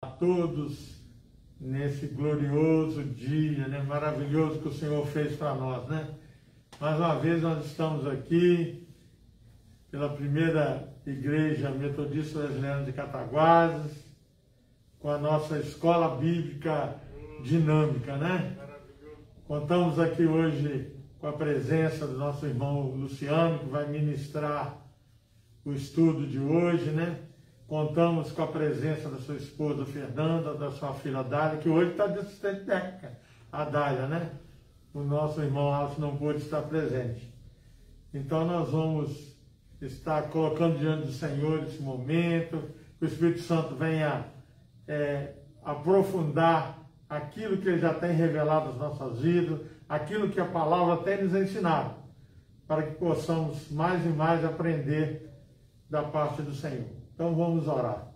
A todos nesse glorioso dia, né, maravilhoso que o Senhor fez para nós, né? Mais uma vez nós estamos aqui pela primeira igreja metodista wesleyana de Cataguases, com a nossa escola bíblica dinâmica, né? Contamos aqui hoje com a presença do nosso irmão Luciano, que vai ministrar o estudo de hoje, né? Contamos com a presença da sua esposa Fernanda, da sua filha Dália, que hoje está de assistente técnica, a Dália, né? O nosso irmão Alcio não pôde estar presente. Então nós vamos estar colocando diante do Senhor esse momento, que o Espírito Santo venha aprofundar aquilo que Ele já tem revelado às nossas vidas, aquilo que a palavra tem nos ensinado, para que possamos mais e mais aprender da parte do Senhor. Então vamos orar.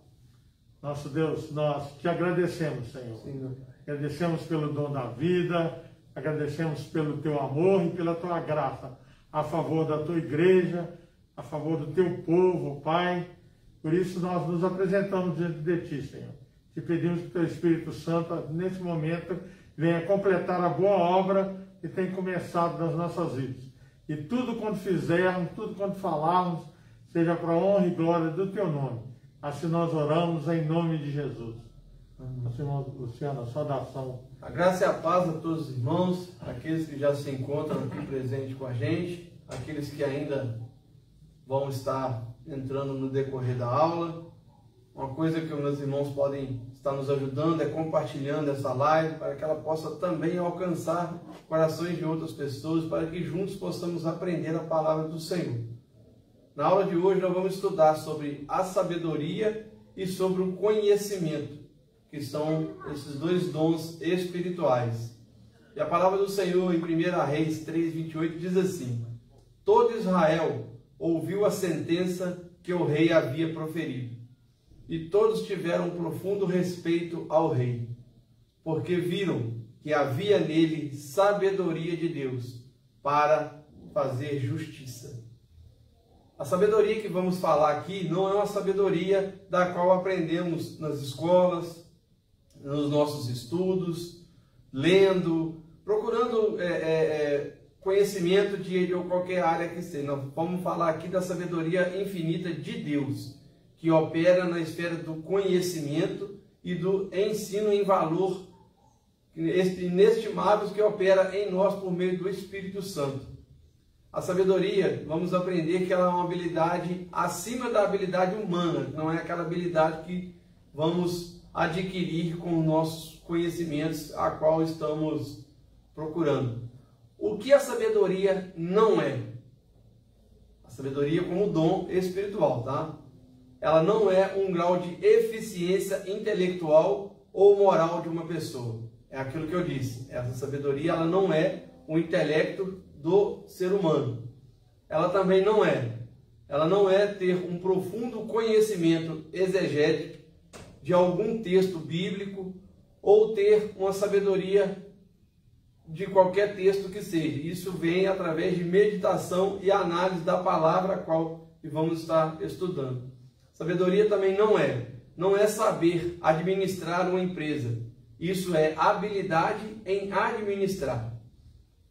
Nosso Deus, nós te agradecemos, Senhor. Sim. Agradecemos pelo dom da vida, agradecemos pelo teu amor e pela tua graça a favor da tua igreja, a favor do teu povo, Pai. Por isso nós nos apresentamos diante de ti, Senhor. Te pedimos que o teu Espírito Santo, nesse momento, venha completar a boa obra que tem começado nas nossas vidas. E tudo quanto fizermos, tudo quanto falarmos, seja para a honra e glória do teu nome. Assim nós oramos em nome de Jesus. Nosso irmão Luciano, a saudação. A graça e a paz a todos os irmãos, aqueles que já se encontram aqui presentes com a gente, aqueles que ainda vão estar entrando no decorrer da aula. Uma coisa que os meus irmãos podem estar nos ajudando é compartilhando essa live, para que ela possa também alcançar corações de outras pessoas, para que juntos possamos aprender a palavra do Senhor. Na aula de hoje nós vamos estudar sobre a sabedoria e sobre o conhecimento, que são esses dois dons espirituais. E a palavra do Senhor em 1 Reis 3:28 diz assim: todo Israel ouviu a sentença que o rei havia proferido, e todos tiveram um profundo respeito ao rei, porque viram que havia nele sabedoria de Deus para fazer justiça. A sabedoria que vamos falar aqui não é uma sabedoria da qual aprendemos nas escolas, nos nossos estudos, lendo, procurando conhecimento de qualquer área que seja. Nós vamos falar aqui da sabedoria infinita de Deus, que opera na esfera do conhecimento e do ensino em valor inestimáveis, que opera em nós por meio do Espírito Santo. A sabedoria, vamos aprender que ela é uma habilidade acima da habilidade humana, não é aquela habilidade que vamos adquirir com os nossos conhecimentos a qual estamos procurando. O que a sabedoria não é? A sabedoria como dom espiritual, tá? Ela não é um grau de eficiência intelectual ou moral de uma pessoa. É aquilo que eu disse. Essa sabedoria, ela não é o intelecto do ser humano. Ela também não é ter um profundo conhecimento exegético de algum texto bíblico ou ter uma sabedoria de qualquer texto que seja. Isso vem através de meditação e análise da palavra a qual vamos estar estudando. Sabedoria também não é saber administrar uma empresa. Isso é habilidade em administrar.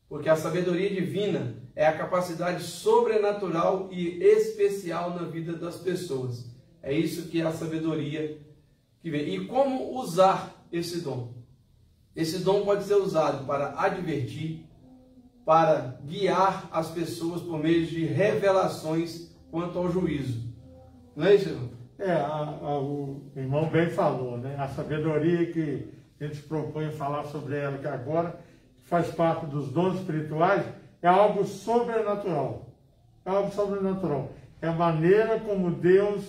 Porque a sabedoria divina é a capacidade sobrenatural e especial na vida das pessoas. É isso que é a sabedoria que vem. E como usar esse dom? Esse dom pode ser usado para advertir, para guiar as pessoas por meio de revelações quanto ao juízo. Não é isso, irmão? O irmão bem falou, né? A sabedoria que a gente se propõe a falar sobre ela que agora faz parte dos dons espirituais, é algo sobrenatural. É algo sobrenatural. É a maneira como Deus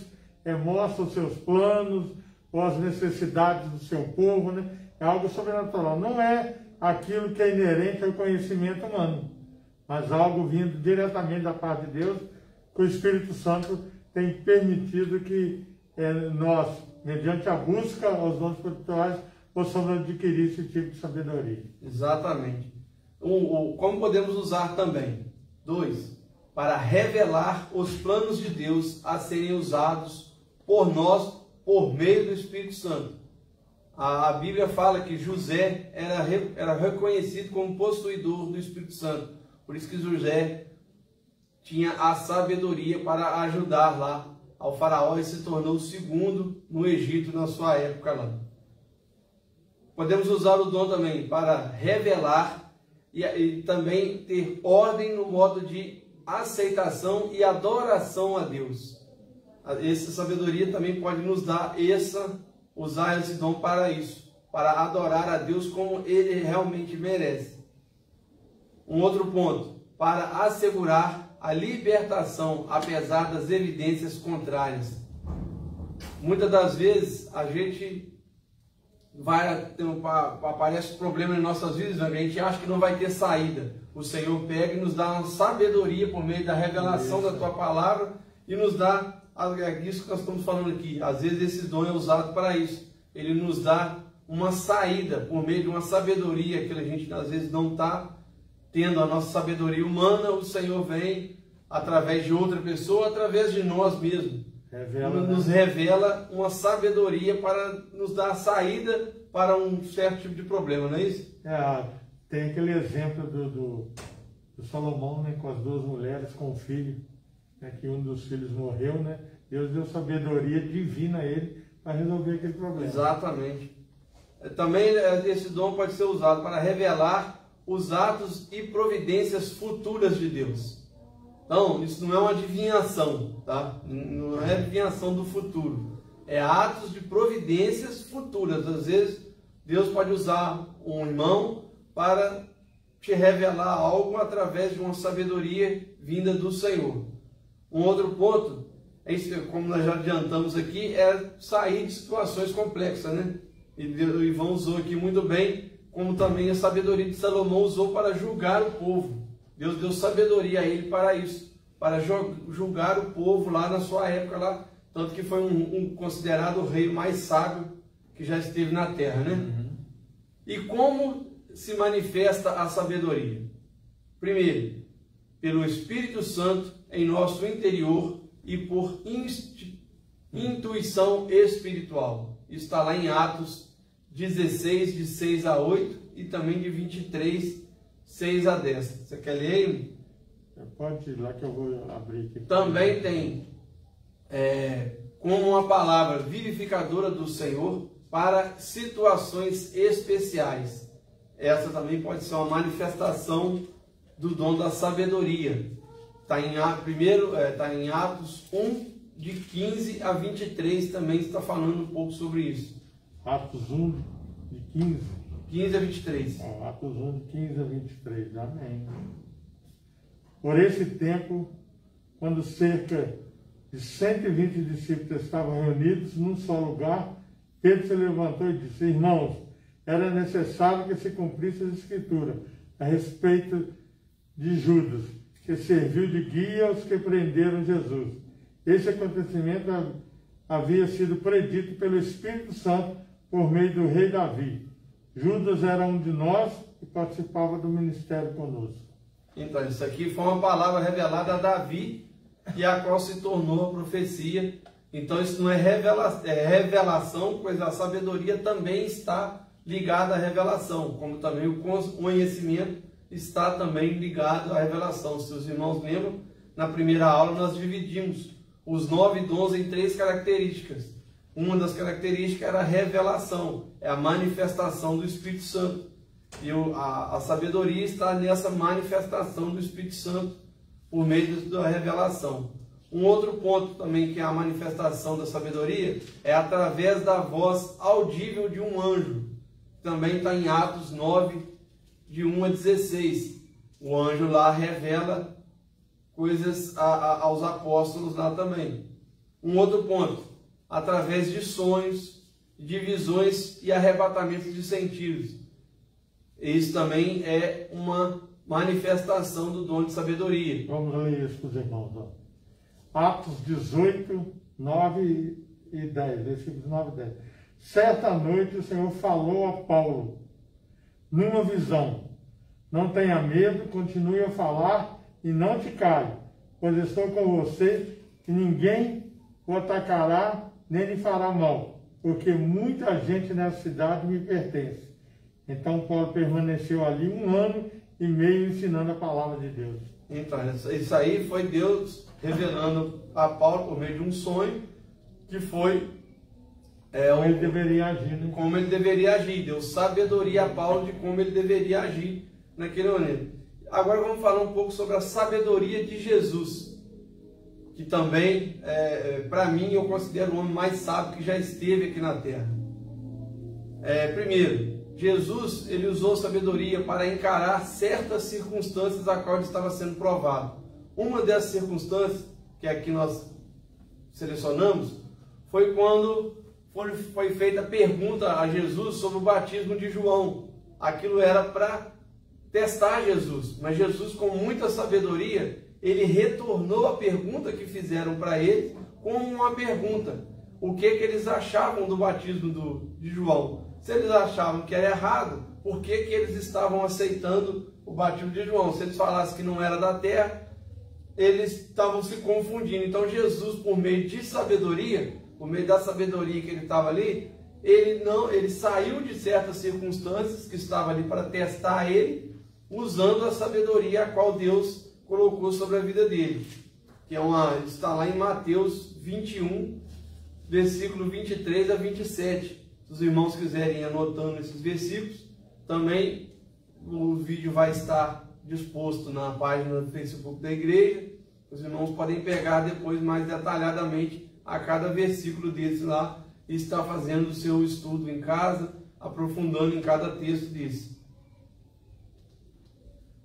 mostra os seus planos ou as necessidades do seu povo, né? É algo sobrenatural. Não é aquilo que é inerente ao conhecimento humano, mas algo vindo diretamente da parte de Deus, que o Espírito Santo tem permitido que nós, mediante a busca aos dons espirituais, possamos adquirir esse tipo de sabedoria. Exatamente. Como podemos usar também? 2. Para revelar os planos de Deus a serem usados por nós, por meio do Espírito Santo. A Bíblia fala que José era reconhecido como possuidor do Espírito Santo. Por isso que José tinha a sabedoria para ajudar lá ao faraó e se tornou o segundo no Egito na sua época lá. Podemos usar o dom também para revelar e também ter ordem no modo de aceitação e adoração a Deus. Essa sabedoria também pode nos dar usar esse dom para isso, para adorar a Deus como Ele realmente merece. Um outro ponto, para assegurar a libertação apesar das evidências contrárias. Muitas das vezes a gente aparece problema em nossas vidas, a gente acha que não vai ter saída. O Senhor pega e nos dá uma sabedoria por meio da revelação da tua palavra e nos dá isso que nós estamos falando aqui. Às vezes esse dom é usado para isso. Ele nos dá uma saída por meio de uma sabedoria que a gente às vezes não está tendo a nossa sabedoria humana. O Senhor vem através de outra pessoa, através de nós mesmos. Nos revela uma sabedoria para nos dar saída para um certo tipo de problema, não é isso? Tem aquele exemplo do Salomão, né, com as duas mulheres, com o filho, né, que um dos filhos morreu, né? Deus deu sabedoria divina a ele para resolver aquele problema. Exatamente. Também esse dom pode ser usado para revelar os atos e providências futuras de Deus. Então, isso não é uma adivinhação, tá? Não é adivinhação do futuro. É atos de providências futuras. Às vezes, Deus pode usar um irmão para te revelar algo através de uma sabedoria vinda do Senhor. Um outro ponto, como nós já adiantamos aqui, é sair de situações complexas, né? E o Ivan usou aqui muito bem, como também a sabedoria de Salomão usou para julgar o povo. Deus deu sabedoria a ele para isso, para julgar o povo lá na sua época, lá, tanto que foi considerado o rei mais sábio que já esteve na terra, né? Uhum. E como se manifesta a sabedoria? Primeiro, pelo Espírito Santo em nosso interior e por intuição espiritual. Isso está lá em Atos 16, de 6 a 8 e também de 23, 6 a 10. Você quer ler? Pode ir lá que eu vou abrir aqui. Também tem como uma palavra vivificadora do Senhor para situações especiais. Essa também pode ser uma manifestação do dom da sabedoria. Está em Atos 1, de 15 a 23, também está falando um pouco sobre isso. Atos 1, de 15? 15 a 23. Atos 1, de 15 a 23, amém. Por esse tempo, quando cerca de 120 discípulos estavam reunidos num só lugar, Pedro se levantou e disse: irmãos, era necessário que se cumprisse a Escritura a respeito de Judas, que serviu de guia aos que prenderam Jesus. Esse acontecimento havia sido predito pelo Espírito Santo por meio do rei Davi. Judas era um de nós e participava do ministério conosco. Então, isso aqui foi uma palavra revelada a Davi, e a qual se tornou profecia. Então, isso não é revelação, pois a sabedoria também está ligada à revelação, como também o conhecimento está também ligado à revelação. Se os irmãos lembram, na primeira aula nós dividimos os 9 dons em 3 características. Uma das características era a revelação, é a manifestação do Espírito Santo. E a sabedoria está nessa manifestação do Espírito Santo por meio da revelação. Um outro ponto também que é a manifestação da sabedoria é através da voz audível de um anjo. Também está em Atos 9, de 1 a 16. O anjo lá revela coisas aos apóstolos lá também. Um outro ponto, através de sonhos, de visões e arrebatamentos de sentidos. Isso também é uma manifestação do dom de sabedoria. Vamos ler isso para os irmãos. Atos 18, 9 e 10, versículos 9 e 10. Certa noite o Senhor falou a Paulo, numa visão: não tenha medo, continue a falar e não te cale, pois estou com você e ninguém o atacará nem lhe fará mal. porque muita gente nessa cidade me pertence. Então Paulo permaneceu ali 1 ano e meio ensinando a palavra de Deus. Então, isso aí foi Deus revelando a Paulo por meio de um sonho, que foi como ele deveria agir, né? Como ele deveria agir. Deu sabedoria a Paulo de como ele deveria agir naquele momento. Agora vamos falar um pouco sobre a sabedoria de Jesus, que também, para mim, eu considero o homem mais sábio que já esteve aqui na Terra. Primeiro, Jesus, ele usou sabedoria para encarar certas circunstâncias a qual ele estava sendo provado. Uma dessas circunstâncias, que aqui nós selecionamos, foi quando foi feita a pergunta a Jesus sobre o batismo de João. Aquilo era para testar Jesus, mas Jesus, com muita sabedoria, ele retornou a pergunta que fizeram para ele com uma pergunta: o que eles achavam do batismo de João? Se eles achavam que era errado, por que eles estavam aceitando o batismo de João? Se eles falassem que não era da terra, eles estavam se confundindo. Então Jesus, por meio de sabedoria, por meio da sabedoria que ele estava ali, ele saiu de certas circunstâncias que estavam ali para testar ele, usando a sabedoria a qual Deus colocou sobre a vida dele, que está lá em Mateus 21, versículo 23 a 27. Se os irmãos quiserem ir anotando esses versículos, também o vídeo vai estar disposto na página do Facebook da igreja. Os irmãos podem pegar depois mais detalhadamente a cada versículo desse lá e estar fazendo o seu estudo em casa, aprofundando em cada texto desse.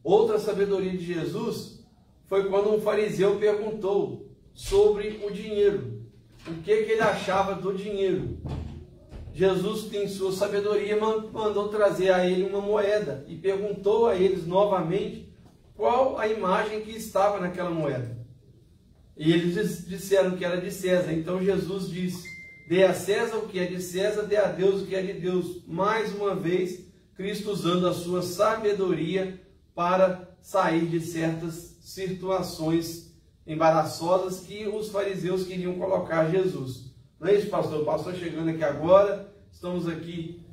Outra sabedoria de Jesus foi quando um fariseu perguntou sobre o dinheiro. O que ele achava do dinheiro? Jesus, em sua sabedoria, mandou trazer a ele uma moeda e perguntou a eles novamente qual a imagem que estava naquela moeda. E eles disseram que era de César. Então Jesus disse: dê a César o que é de César, dê a Deus o que é de Deus. Mais uma vez, Cristo usando a sua sabedoria para sair de certas situações embaraçosas que os fariseus queriam colocar Jesus. Não é isso, pastor? O pastor chegando aqui agora, estamos aqui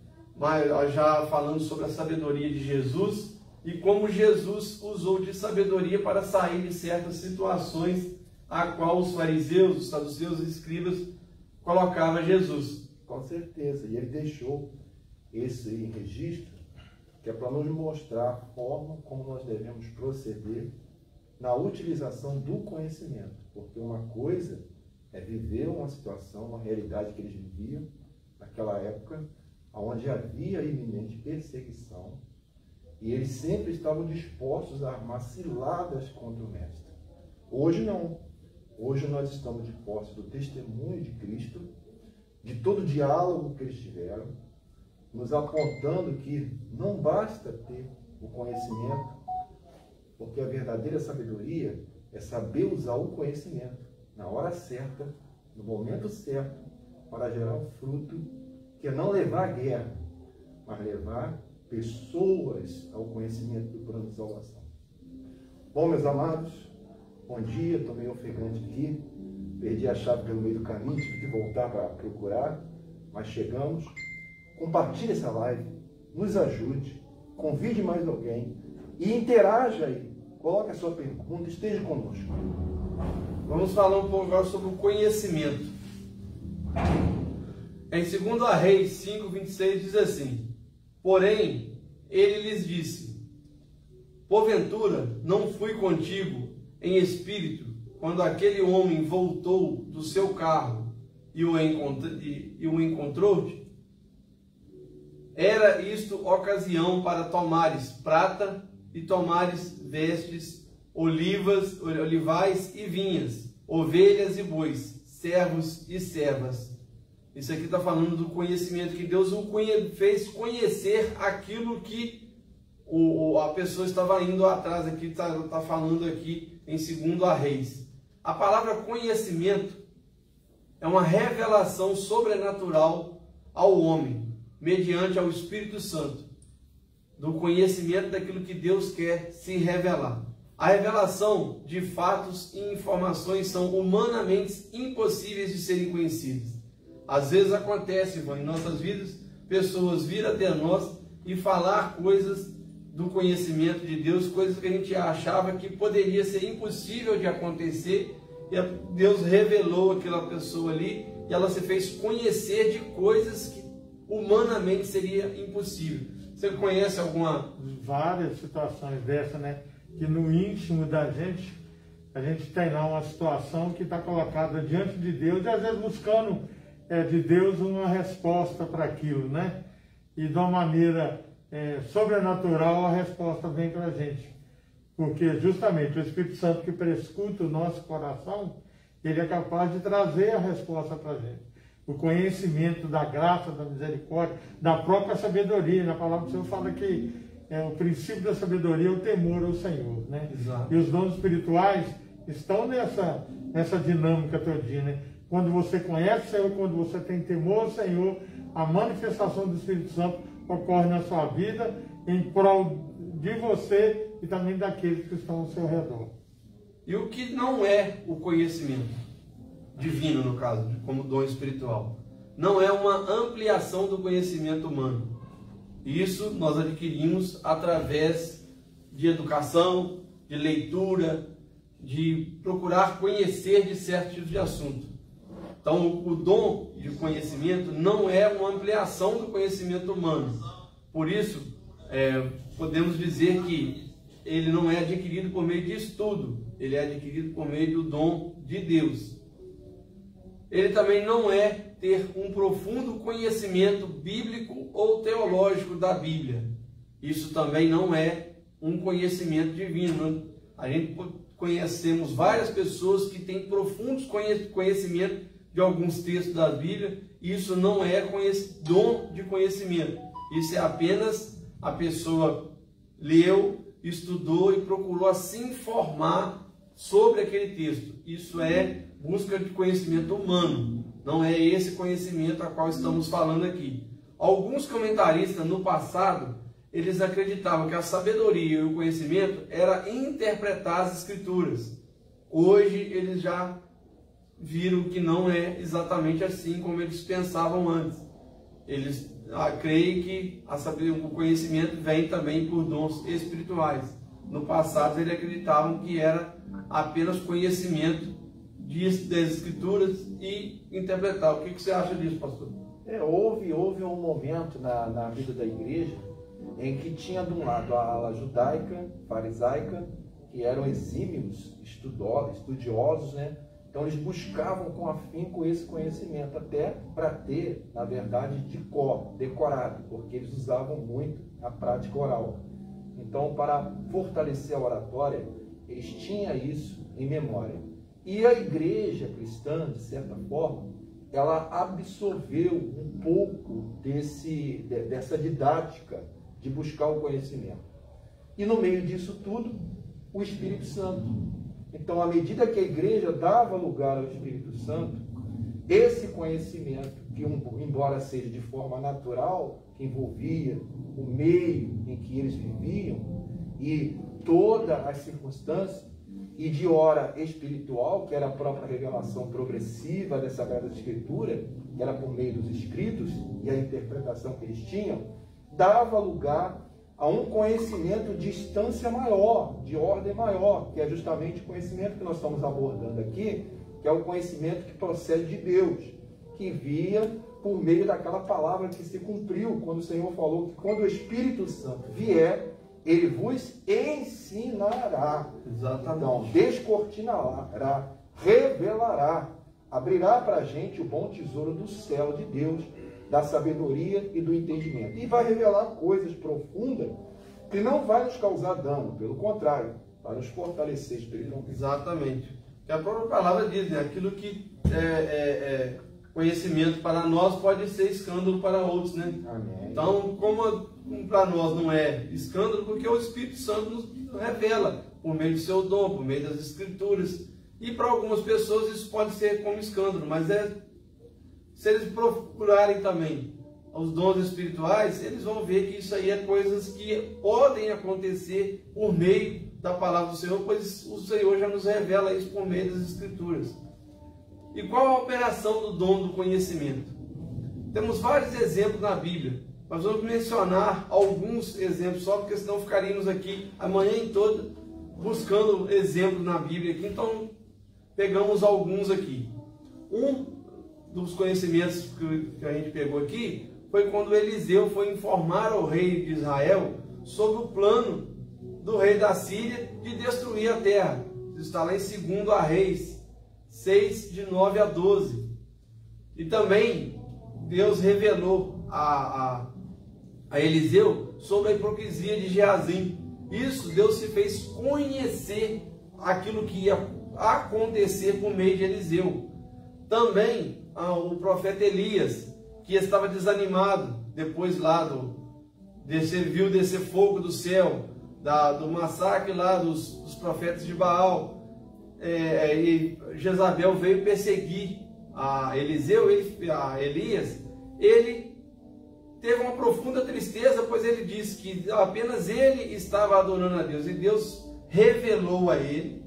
já falando sobre a sabedoria de Jesus e como Jesus usou de sabedoria para sair de certas situações a qual os fariseus, os saduceus e escribas colocavam Jesus. Com certeza, e ele deixou esse registro, que é para nos mostrar a forma como nós devemos proceder na utilização do conhecimento, porque uma coisa é viver uma situação, uma realidade que eles viviam naquela época, onde havia iminente perseguição, e eles sempre estavam dispostos a armar ciladas contra o mestre. Hoje não. Hoje nós estamos de posse do testemunho de Cristo, de todo o diálogo que eles tiveram, nos apontando que não basta ter o conhecimento, porque a verdadeira sabedoria é saber usar o conhecimento na hora certa, no momento certo, para gerar um fruto que é não levar à guerra, mas levar pessoas ao conhecimento do plano de salvação. Bom, meus amados, bom dia, estou meio ofegante aqui, perdi a chave pelo meio do caminho, tive que voltar para procurar, mas chegamos. Compartilhe essa live, nos ajude, convide mais alguém e interaja aí, coloque a sua pergunta, esteja conosco. Vamos falar um pouco agora sobre o conhecimento. Em 2 Reis 5:26 diz assim: porém, ele lhes disse: porventura não fui contigo em espírito quando aquele homem voltou do seu carro e o encontrou-te? Era isto ocasião para tomares prata e tomares vestes, olivais e vinhas, ovelhas e bois, servos e servas. Isso aqui está falando do conhecimento, que Deus o fez conhecer aquilo que a pessoa estava indo atrás. Aqui está falando aqui em 2 Reis. A palavra conhecimento é uma revelação sobrenatural ao homem, mediante ao Espírito Santo, do conhecimento daquilo que Deus quer se revelar. A revelação de fatos e informações são humanamente impossíveis de serem conhecidas. Às vezes acontece, Ivan, em nossas vidas, pessoas vir até nós e falar coisas do conhecimento de Deus, coisas que a gente achava que poderia ser impossível de acontecer, e Deus revelou aquela pessoa ali, e ela se fez conhecer de coisas que humanamente seria impossível. Você conhece alguma? Várias situações dessa, né? Que no íntimo da gente, a gente tem lá uma situação que está colocada diante de Deus, e às vezes buscando de Deus uma resposta para aquilo, né? E de uma maneira sobrenatural a resposta vem para a gente. Porque justamente o Espírito Santo que prescuta o nosso coração, ele é capaz de trazer a resposta para a gente. O conhecimento da graça, da misericórdia, da própria sabedoria. Na palavra do Senhor fala que o princípio da sabedoria é o temor ao Senhor, né? Exato. E os dons espirituais estão nessa dinâmica todinha, né? Quando você conhece o Senhor, quando você tem temor ao Senhor, a manifestação do Espírito Santo ocorre na sua vida em prol de você e também daqueles que estão ao seu redor. E o que não é o conhecimento divino, no caso, como dom espiritual? Não é uma ampliação do conhecimento humano. Isso nós adquirimos através de educação, de leitura, de procurar conhecer de certos tipos de assunto. Então, o dom de conhecimento não é uma ampliação do conhecimento humano. Por isso, podemos dizer que ele não é adquirido por meio de estudo, ele é adquirido por meio do dom de Deus. Ele também não é ter um profundo conhecimento bíblico ou teológico da Bíblia. Isso também não é um conhecimento divino. A gente conhecemos várias pessoas que têm profundos conhecimentos de alguns textos da Bíblia. Isso não é dom de conhecimento. Isso é apenas a pessoa leu, estudou e procurou se informar sobre aquele texto. Isso é busca de conhecimento humano. Não é esse conhecimento a qual estamos falando aqui. Alguns comentaristas no passado, eles acreditavam que a sabedoria e o conhecimento era interpretar as Escrituras. Hoje eles já viram que não é exatamente assim como eles pensavam antes. Eles creem que o conhecimento vem também por dons espirituais. No passado eles acreditavam que era apenas conhecimento das Escrituras e interpretar. O que você acha disso, pastor? Houve um momento na vida da igreja em que tinha de um lado a ala judaica, farisaica, que eram exímios estudiosos, né? Então eles buscavam com afinco esse conhecimento, até para ter, na verdade, decorado, porque eles usavam muito a prática oral. Então, para fortalecer a oratória, eles tinham isso em memória. E a igreja cristã, de certa forma, ela absorveu um pouco dessa didática de buscar o conhecimento. E no meio disso tudo, o Espírito Santo. Então, à medida que a igreja dava lugar ao Espírito Santo, esse conhecimento, que embora seja de forma natural, que envolvia o meio em que eles viviam e todas as circunstâncias, e de hora espiritual, que era a própria revelação progressiva das Sagradas Escrituras, que era por meio dos escritos e a interpretação que eles tinham, dava lugar a um conhecimento de instância maior, de ordem maior, que é justamente o conhecimento que nós estamos abordando aqui, que é o conhecimento que procede de Deus, que via por meio daquela palavra que se cumpriu, quando o Senhor falou que quando o Espírito Santo vier, ele vos ensinará. Exatamente. Então, descortinará, revelará, abrirá para a gente o bom tesouro do céu de Deus, da sabedoria e do entendimento. E vai revelar coisas profundas que não vai nos causar dano, pelo contrário, vai nos fortalecer espiritualmente. Exatamente. Que a própria palavra diz, né? Aquilo que é conhecimento para nós pode ser escândalo para outros, né? Amém. Então, como para nós não é escândalo, porque o Espírito Santo nos revela por meio do seu dom, por meio das Escrituras. E para algumas pessoas isso pode ser como escândalo, mas se eles procurarem também os dons espirituais, eles vão ver que isso aí é coisas que podem acontecer por meio da palavra do Senhor, pois o Senhor já nos revela isso por meio das Escrituras. E qual a operação do dom do conhecimento? Temos vários exemplos na Bíblia. Nós vamos mencionar alguns exemplos só, porque senão ficaríamos aqui a manhã toda buscando exemplos na Bíblia aqui. Então, pegamos alguns aqui. Um dos conhecimentos que a gente pegou aqui foi quando Eliseu foi informar ao rei de Israel sobre o plano do rei da Síria de destruir a terra. Isso está lá em 2 Reis 6, de 9 a 12. E também Deus revelou a Eliseu sobre a hipocrisia de Geazim. Isso, Deus se fez conhecer aquilo que ia acontecer por meio de Eliseu. Também o profeta Elias, que estava desanimado, depois lá viu descer fogo do céu, do massacre lá dos profetas de Baal, e Jezabel veio perseguir a Eliseu, a Elias. Ele teve uma profunda tristeza, pois ele disse que apenas ele estava adorando a Deus, e Deus revelou a ele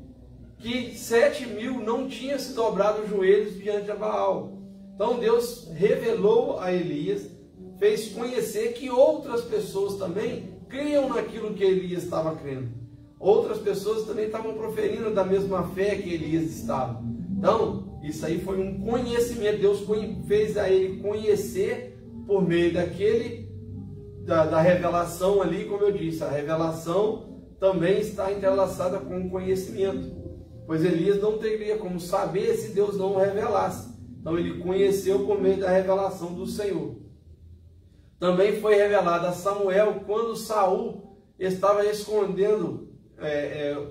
que 7.000 não tinham se dobrado os joelhos diante de Baal. Então Deus revelou a Elias, fez conhecer que outras pessoas também criam naquilo que Elias estava crendo. Outras pessoas também estavam proferindo da mesma fé que Elias estava. Então, isso aí foi um conhecimento. Deus fez a ele conhecer por meio da revelação ali, como eu disse. A revelação também está entrelaçada com o conhecimento, pois Elias não teria como saber se Deus não o revelasse. Então ele conheceu por meio da revelação do Senhor. Também foi revelado a Samuel quando Saul estava escondendo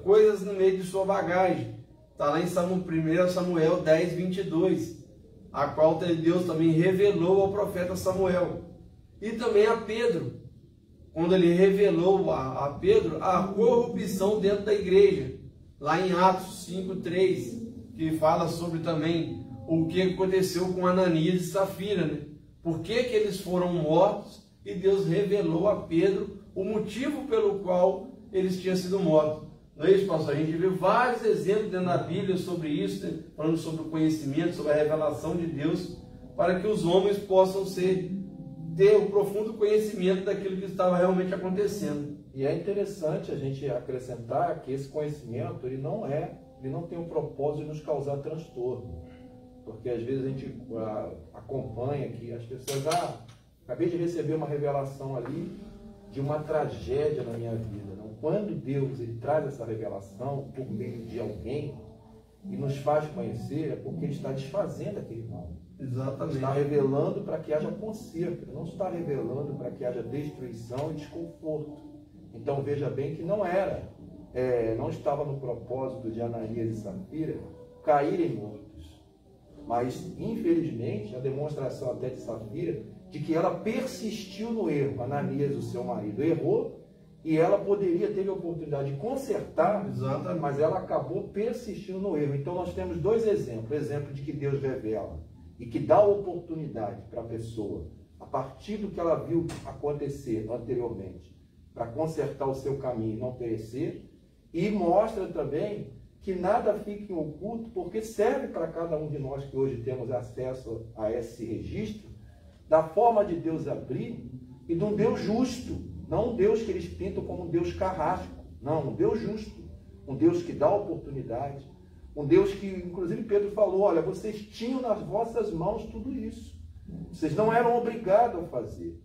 coisas no meio de sua bagagem. Está lá em 1 Samuel 10, 22, a qual Deus também revelou ao profeta Samuel. E também a Pedro, quando ele revelou a Pedro a corrupção dentro da igreja, lá em Atos 5, 3, que fala sobre também o que aconteceu com Ananias e Safira, né? Por que eles foram mortos, e Deus revelou a Pedro o motivo pelo qual eles tinham sido mortos. Não é isso, pastor? A gente vê vários exemplos dentro da Bíblia sobre isso, né? Falando sobre o conhecimento, sobre a revelação de Deus, para que os homens possam ter o profundo conhecimento daquilo que estava realmente acontecendo. E é interessante a gente acrescentar que esse conhecimento ele não tem o propósito de nos causar transtorno. Porque às vezes a gente acompanha que as pessoas, acabei de receber uma revelação ali de uma tragédia na minha vida. Não? Quando Deus ele traz essa revelação por meio de alguém e nos faz conhecer, é porque Ele está desfazendo aquele mal. Exatamente. Está revelando para que haja conserto, não está revelando para que haja destruição e desconforto. Então veja bem que não estava no propósito de Ananias e Safira caírem mortos. Mas, infelizmente, a demonstração até de Safira, de que ela persistiu no erro. Ananias, o seu marido, errou, e ela teve a oportunidade de consertar, exatamente, mas ela acabou persistindo no erro. Então, nós temos dois exemplos. O exemplo de que Deus revela e que dá oportunidade para a pessoa, a partir do que ela viu acontecer anteriormente, para consertar o seu caminho e não perecer, e mostra também que nada fique em oculto, porque serve para cada um de nós que hoje temos acesso a esse registro, da forma de Deus abrir e de um Deus justo, não um Deus que eles pintam como um Deus carrasco, não, um Deus justo, um Deus que dá oportunidade, um Deus que, inclusive Pedro falou, olha, vocês tinham nas vossas mãos tudo isso, vocês não eram obrigados a fazer,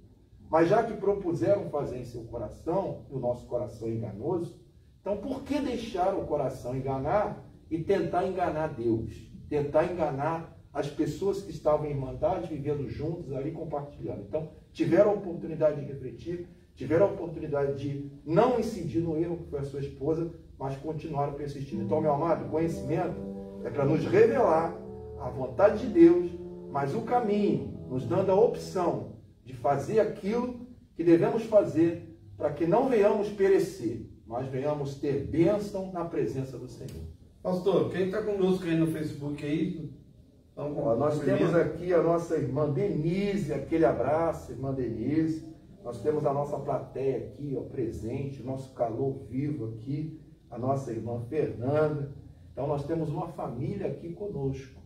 mas já que propuseram fazer em seu coração, o nosso coração é enganoso, então, por que deixar o coração enganar e tentar enganar Deus? Tentar enganar as pessoas que estavam em irmandade, vivendo juntos ali, compartilhando. Então, tiveram a oportunidade de refletir, tiveram a oportunidade de não incidir no erro que foi a sua esposa, mas continuaram persistindo. Então, meu amado, conhecimento é para nos revelar a vontade de Deus, mas o caminho, nos dando a opção de fazer aquilo que devemos fazer para que não venhamos perecer, mas venhamos ter bênção na presença do Senhor. Pastor, quem está conosco aí no Facebook aí? Então, nós temos aqui a nossa irmã Denise, aquele abraço, irmã Denise. Nós temos a nossa plateia aqui, ó, presente, nosso calor vivo aqui, a nossa irmã Fernanda. Então nós temos uma família aqui conosco.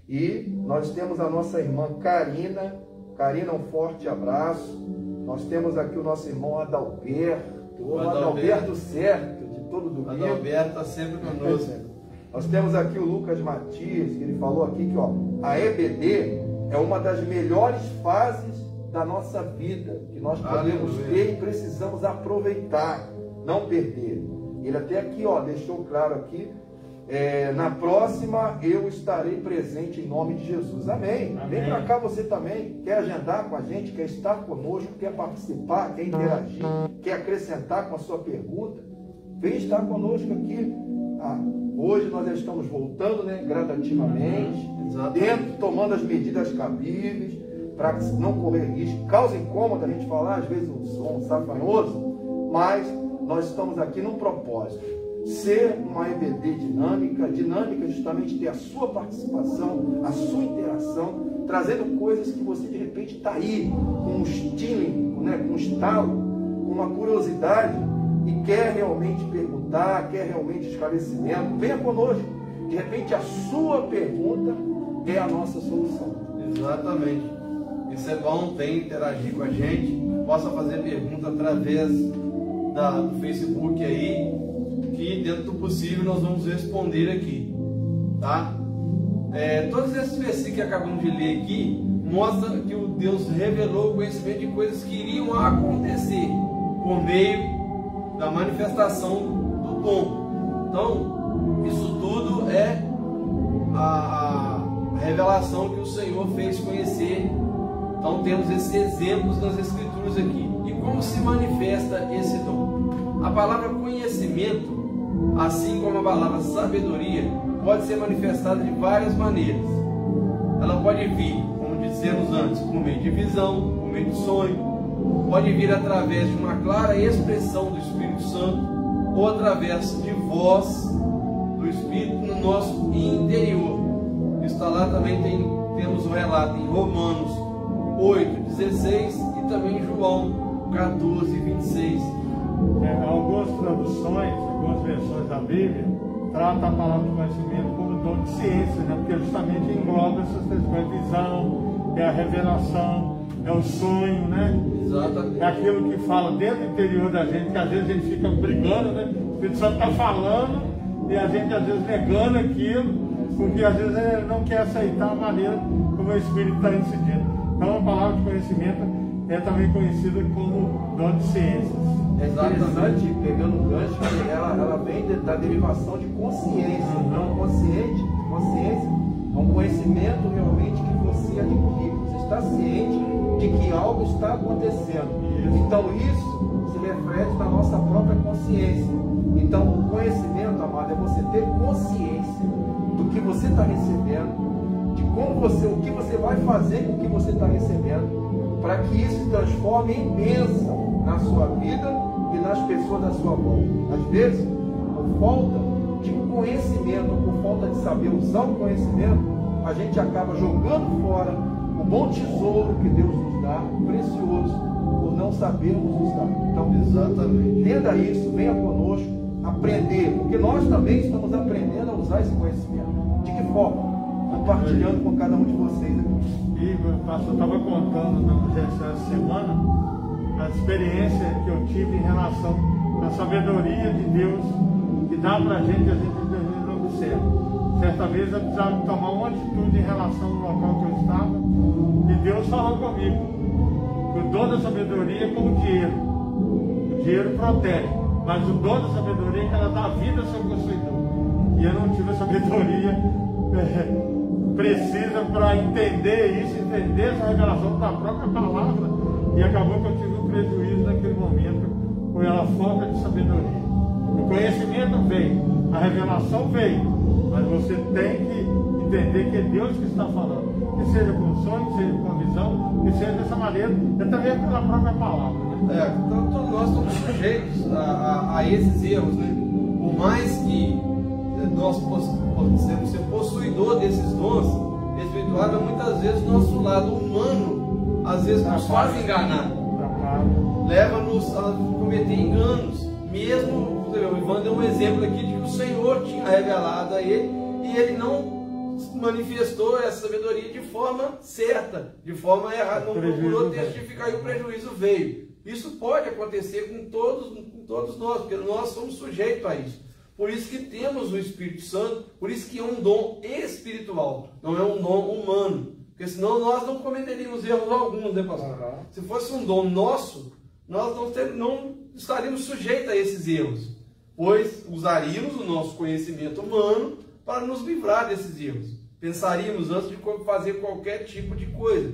E nós temos a nossa irmã Karina. Karina, um forte abraço. Nós temos aqui o nosso irmão Adalberto. O Adalberto certo, de todo domingo. Adalberto está sempre conosco. Nós temos aqui o Lucas Matias, que ele falou aqui que a EBD é uma das melhores fases da nossa vida, que nós podemos ter e precisamos aproveitar, não perder. Ele até aqui deixou claro aqui, na próxima eu estarei presente em nome de Jesus. Amém. Vem para cá você também, quer agendar com a gente, quer estar conosco, quer participar, quer interagir, quer acrescentar com a sua pergunta, vem estar conosco aqui. Hoje nós já estamos voltando, gradativamente, tomando as medidas cabíveis, para não correr risco. Causa incômodo a gente falar, às vezes um som safanhoso, mas nós estamos aqui num propósito. Ser uma EBD dinâmica justamente ter a sua participação, a sua interação, trazendo coisas que você de repente está aí, com um stealing, com um estalo, com uma curiosidade, e quer realmente perguntar, quer realmente esclarecimento, venha conosco. De repente a sua pergunta é a nossa solução. Exatamente. Isso é bom, vem interagir com a gente, possa fazer pergunta através do Facebook aí, que dentro do possível nós vamos responder aqui, tá? Todos esses versículos que acabamos de ler aqui mostram que o Deus revelou o conhecimento de coisas que iriam acontecer por meio da manifestação do dom. Então, isso tudo é a revelação que o Senhor fez conhecer. Então temos esses exemplos nas Escrituras aqui. E como se manifesta esse dom? A palavra conhecimento, assim como a palavra sabedoria, pode ser manifestada de várias maneiras. Ela pode vir, como dissemos antes, por meio de visão, por meio de sonho, pode vir através de uma clara expressão do Espírito Santo, ou através de voz do Espírito no nosso interior. Isso está lá também, temos um relato em Romanos 8:16 e também em João 14:26. Algumas traduções, algumas versões da Bíblia tratam a palavra de conhecimento como dom de ciência, porque justamente engloba essas três coisas: visão, a revelação, o sonho, Exatamente. É aquilo que fala dentro do interior da gente, que às vezes a gente fica brigando, O Espírito Santo está falando e a gente às vezes negando aquilo, porque às vezes ele não quer aceitar a maneira como o Espírito está incidindo. Então a palavra de conhecimento é também conhecida como dom de ciências. É interessante, pegando o gancho, ela vem da derivação de consciência. Então, consciência é um conhecimento realmente que você adquire. Você está ciente de que algo está acontecendo. Então, isso se reflete na nossa própria consciência. Então, o conhecimento, amado, é você ter consciência do que você está recebendo, de o que você vai fazer com o que você está recebendo, para que isso se transforme em bênção na sua vida e nas pessoas da sua volta. Às vezes, por falta de conhecimento, por falta de saber usar o conhecimento, a gente acaba jogando fora o bom tesouro que Deus nos dá, precioso, por não sabermos usar. Então, exatamente, entenda isso, venha conosco aprender, porque nós também estamos aprendendo a usar esse conhecimento. De que forma? Compartilhando com cada um de vocês aqui. E o pastor estava contando essa semana a experiência que eu tive em relação à sabedoria de Deus que dá para a gente não observa. Certa vez eu precisava tomar uma atitude em relação ao local que eu estava, e Deus falou comigo que o dom da sabedoria é como dinheiro. O dinheiro protege, mas o dom da sabedoria é que ela dá vida ao seu possuidor. E eu não tive a sabedoria precisa para entender isso, entender essa revelação da própria palavra, e acabou que eu tive um prejuízo naquele momento com a falta de sabedoria. O conhecimento veio, a revelação veio, mas você tem que entender que é Deus que está falando, que seja com sonho, que seja com visão, que seja dessa maneira, é também pela própria palavra. Então todos nós estamos sujeitos a esses erros, Por mais que nós possamos ser possuidor desses dons espirituais, mas muitas vezes o nosso lado humano às vezes nos faz enganar, leva-nos a cometer enganos. Mesmo o Ivan deu um exemplo aqui de que o Senhor tinha revelado a ele e ele não manifestou essa sabedoria de forma certa, de forma errada, não procurou testificar e o prejuízo veio. Isso pode acontecer com todos nós, porque nós somos sujeitos a isso. Por isso que temos o Espírito Santo, por isso que é um dom espiritual, não é um dom humano. Porque senão nós não cometeríamos erros alguns, né, pastor? Se fosse um dom nosso, nós não estaríamos sujeitos a esses erros, pois usaríamos o nosso conhecimento humano para nos livrar desses erros. Pensaríamos antes de fazer qualquer tipo de coisa.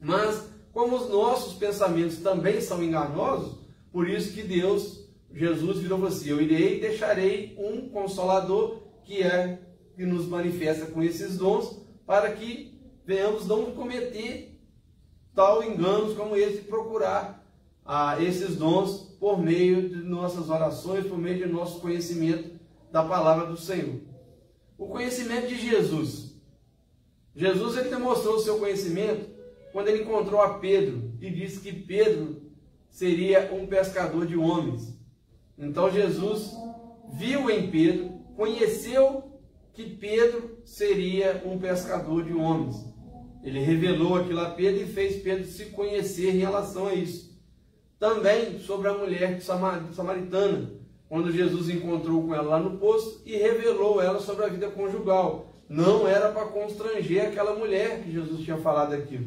Mas, como os nossos pensamentos também são enganosos, por isso que Jesus virou assim: eu irei e deixarei um Consolador que nos manifesta com esses dons, para que venhamos não cometer tal enganos como esse, procurar esses dons por meio de nossas orações, por meio de nosso conhecimento da palavra do Senhor. O conhecimento de Jesus. Jesus, ele demonstrou o seu conhecimento quando ele encontrou a Pedro e disse que Pedro seria um pescador de homens. Então Jesus viu em Pedro, conheceu que Pedro seria um pescador de homens. Ele revelou aquilo a Pedro e fez Pedro se conhecer em relação a isso. Também sobre a mulher samaritana, quando Jesus encontrou com ela lá no poço e revelou ela sobre a vida conjugal. Não era para constranger aquela mulher que Jesus tinha falado aquilo.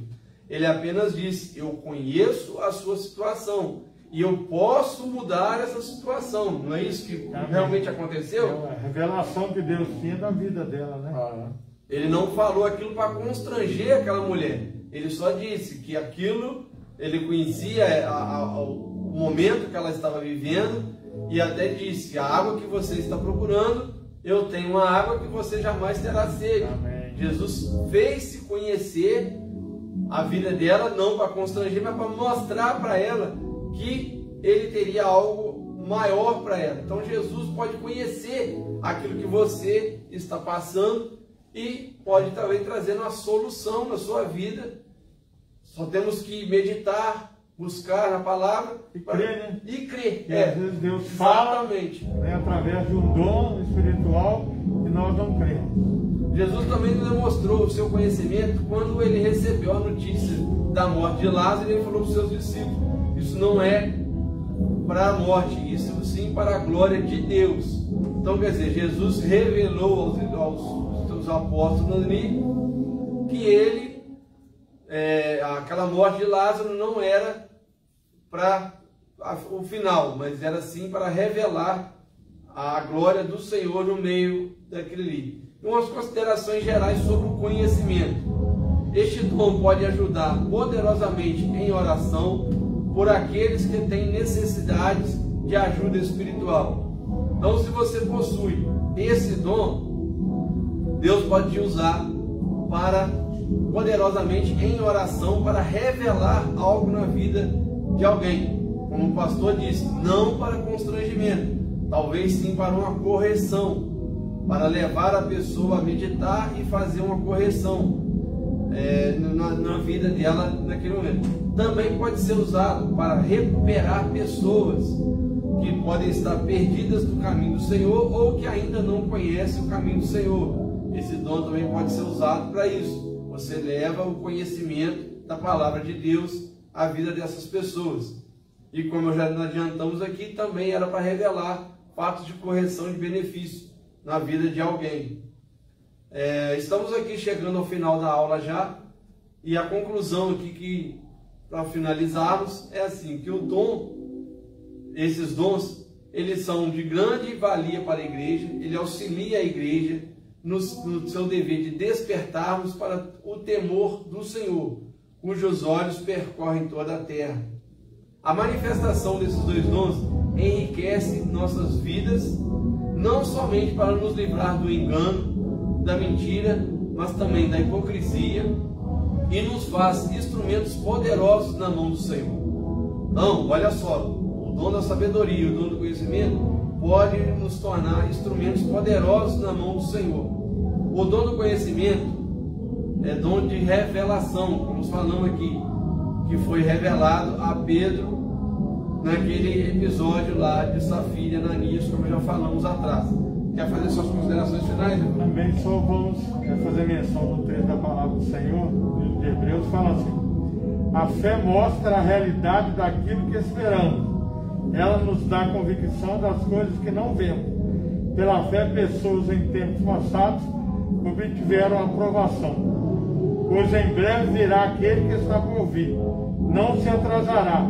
Ele apenas disse: eu conheço a sua situação e eu posso mudar essa situação. Não é isso que realmente aconteceu? É a revelação que Deus tinha da vida dela, né? Ele não falou aquilo para constranger aquela mulher. Ele só disse que aquilo, ele conhecia o momento que ela estava vivendo, e até disse: a água que você está procurando, eu tenho uma água que você jamais terá sede. Amém. Jesus fez-se conhecer a vida dela, não para constranger, mas para mostrar para ela que ele teria algo maior para ela. Então Jesus pode conhecer aquilo que você está passando e pode também trazer uma solução na sua vida. Só temos que meditar, buscar na palavra e crer, né? E crer. E às vezes Deus fala, né, através de um dom espiritual e nós não cremos. Jesus também demonstrou o seu conhecimento quando ele recebeu a notícia da morte de Lázaro, e ele falou para os seus discípulos: isso não é para a morte, isso sim para a glória de Deus. Então, quer dizer, Jesus revelou aos seus apóstolos ali que aquela morte de Lázaro não era para o final, mas era sim para revelar a glória do Senhor no meio daquele ali. Umas considerações gerais sobre o conhecimento. Este dom pode ajudar poderosamente em oração por aqueles que têm necessidades de ajuda espiritual. Então, se você possui esse dom, Deus pode te usar poderosamente em oração para revelar algo na vida de alguém. Como o pastor disse, não para constrangimento, talvez sim para uma correção, para levar a pessoa a meditar e fazer uma correção na vida dela naquele momento. Também pode ser usado para recuperar pessoas que podem estar perdidas do caminho do Senhor ou que ainda não conhecem o caminho do Senhor. Esse dom também pode ser usado para isso. Você leva o conhecimento da palavra de Deus à vida dessas pessoas. E como já adiantamos aqui, também era para revelar fatos de correção e de benefício na vida de alguém. Estamos aqui chegando ao final da aula já, e a conclusão aqui, para finalizarmos, é assim, que esses dons, eles são de grande valia para a igreja, ele auxilia a igreja no seu dever de despertarmos para o temor do Senhor, cujos olhos percorrem toda a terra. A manifestação desses dois dons enriquece nossas vidas, não somente para nos livrar do engano, da mentira, mas também da hipocrisia, e nos faz instrumentos poderosos na mão do Senhor. Então, olha só, o dom da sabedoria, o dom do conhecimento, pode nos tornar instrumentos poderosos na mão do Senhor. O dom do conhecimento é dom de revelação, como falamos aqui, que foi revelado a Pedro naquele episódio lá de Safira e Ananias, como já falamos atrás. Quer fazer suas considerações finais, irmão? Também só vamos fazer menção no trecho da palavra do Senhor, no livro de Hebreus, fala assim: a fé mostra a realidade daquilo que esperamos. Ela nos dá convicção das coisas que não vemos. Pela fé, pessoas em tempos passados obtiveram aprovação. Pois em breve virá aquele que está por vir. Não se atrasará.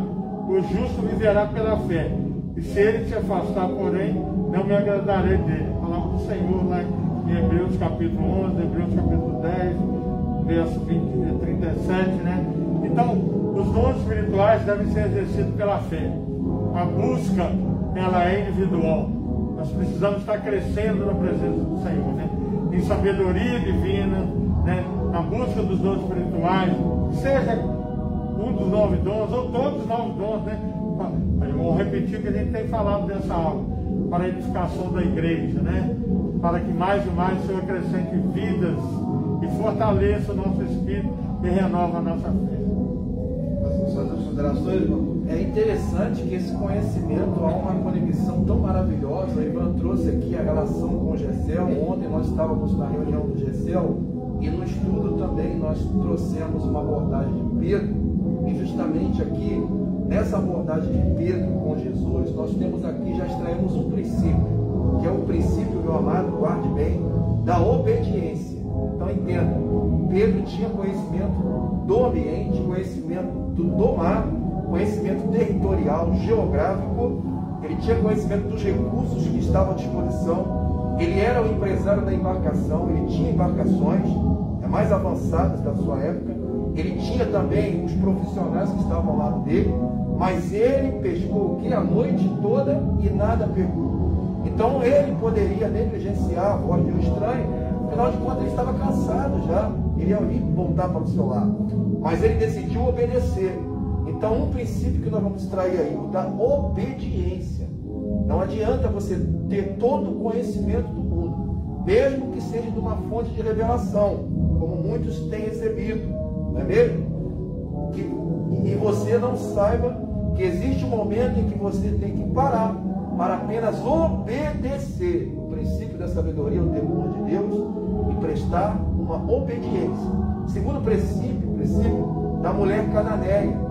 O justo viverá pela fé. E se ele se afastar, porém, não me agradarei dele. A palavra do Senhor lá em Hebreus capítulo 11, Hebreus capítulo 10, verso 37, né? Então, os dons espirituais devem ser exercidos pela fé. A busca, ela é individual. Nós precisamos estar crescendo na presença do Senhor, né? Em sabedoria divina, né? Na busca dos dons espirituais, seja um dos 9 dons ou todos os 9 dons, né? Vou repetir o que a gente tem falado nessa aula, para a edificação da igreja, né? Para que mais e mais o Senhor acrescente vidas e fortaleça o nosso espírito e renova a nossa fé. As suas considerações, irmão? É interessante que esse conhecimento há uma conexão tão maravilhosa. O Ivan trouxe aqui a relação com o Gessel. Ontem nós estávamos na reunião do Gessel e no estudo também nós trouxemos uma abordagem de Pedro. E justamente aqui, nessa abordagem de Pedro com Jesus, nós temos aqui, já extraímos um princípio, que é o princípio, meu amado, guarde bem, da obediência. Então entenda, Pedro tinha conhecimento do ambiente, conhecimento do mar, conhecimento territorial, geográfico, ele tinha conhecimento dos recursos que estavam à disposição, ele era o empresário da embarcação, ele tinha embarcações mais avançadas da sua época, ele tinha também os profissionais que estavam ao lado dele, mas ele pescou o que? A noite toda e nada pegou. Então ele poderia negligenciar a voz de um estranho, afinal de contas ele estava cansado já, ele ia voltar para o seu lado, mas ele decidiu obedecer. Então, um princípio que nós vamos extrair aí, o da obediência. Não adianta você ter todo o conhecimento do mundo, mesmo que seja de uma fonte de revelação, como muitos têm recebido, não é mesmo? E você não saiba que existe um momento em que você tem que parar para apenas obedecer o princípio da sabedoria, o temor de Deus, e prestar uma obediência. Segundo princípio, o princípio da mulher cananeia,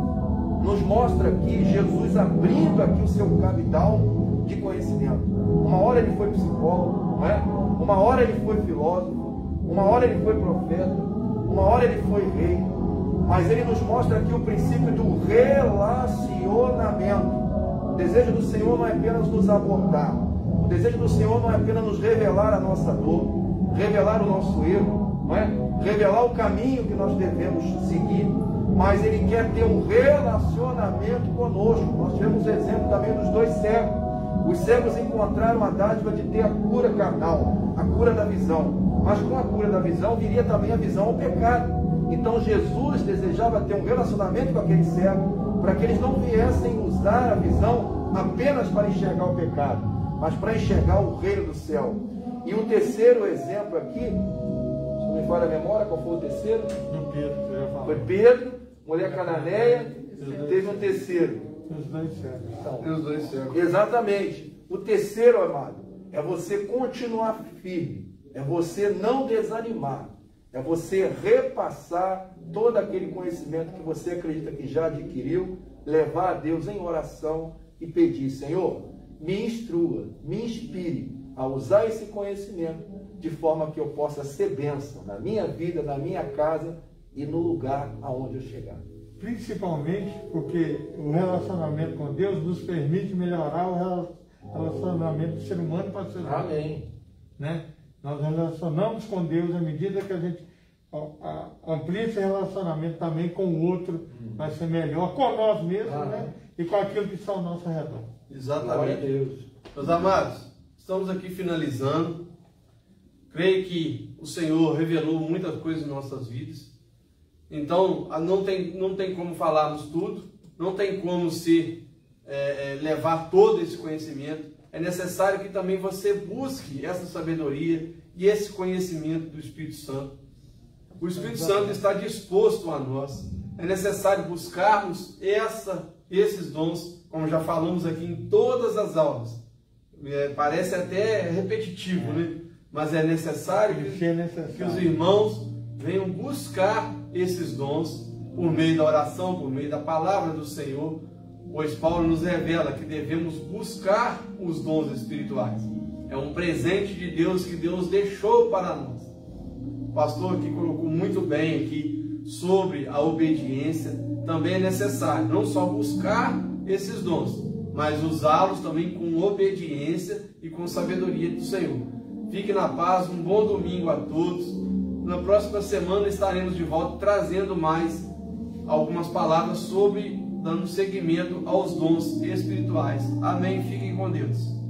nos mostra aqui Jesus abrindo aqui o seu cabidal de conhecimento. Uma hora ele foi psicólogo, não é? Uma hora ele foi filósofo, uma hora ele foi profeta, uma hora ele foi rei, mas ele nos mostra aqui o princípio do relacionamento. O desejo do Senhor não é apenas nos abordar, o desejo do Senhor não é apenas nos revelar a nossa dor, revelar o nosso erro, não é? Revelar o caminho que nós devemos seguir, mas Ele quer ter um relacionamento conosco. Nós tivemos o exemplo também dos 2 cegos. Os cegos encontraram a dádiva de ter a cura carnal, a cura da visão, mas com a cura da visão viria também a visão ao pecado. Então Jesus desejava ter um relacionamento com aquele cego, para que eles não viessem usar a visão apenas para enxergar o pecado, mas para enxergar o reino do céu. E o terceiro exemplo aqui, se não me falha a memória, qual foi o terceiro? Do Pedro, você já falou. Foi Pedro, mulher cananeia, e teve um terceiro. Os 2 cegos. Então, Os 2 cegos. exatamente. O terceiro, amado, é você continuar firme, é você não desanimar, é você repassar todo aquele conhecimento que você acredita que já adquiriu, levar a Deus em oração e pedir: Senhor, me instrua, me inspire a usar esse conhecimento de forma que eu possa ser bênção na minha vida, na minha casa e no lugar aonde eu chegar. Principalmente porque o relacionamento com Deus nos permite melhorar o relacionamento do ser humano para o ser humano. Amém. Né? Nós relacionamos com Deus à medida que a gente amplia esse relacionamento também com o outro, vai ser melhor com nós mesmos, né? E com aquilo que está ao nosso redor. Exatamente. Glória a Deus. Meus amados, estamos aqui finalizando. Creio que o Senhor revelou muitas coisas em nossas vidas. Então, não tem como falarmos tudo, não tem como levar todo esse conhecimento. É necessário que também você busque essa sabedoria e esse conhecimento do Espírito Santo. O Espírito Santo está disposto a nós. É necessário buscarmos esses dons, como já falamos aqui em todas as aulas. parece até repetitivo, né? Mas é necessário que os irmãos venham buscar esses dons por meio da oração, por meio da palavra do Senhor, pois Paulo nos revela que devemos buscar os dons espirituais. É um presente de Deus que Deus deixou para nós. O pastor aqui colocou muito bem aqui sobre a obediência. Também é necessário não só buscar esses dons, mas usá-los também com obediência e com sabedoria do Senhor. Fique na paz, um bom domingo a todos. Na próxima semana estaremos de volta trazendo mais algumas palavras sobre, dando seguimento aos dons espirituais. Amém. Fiquem com Deus.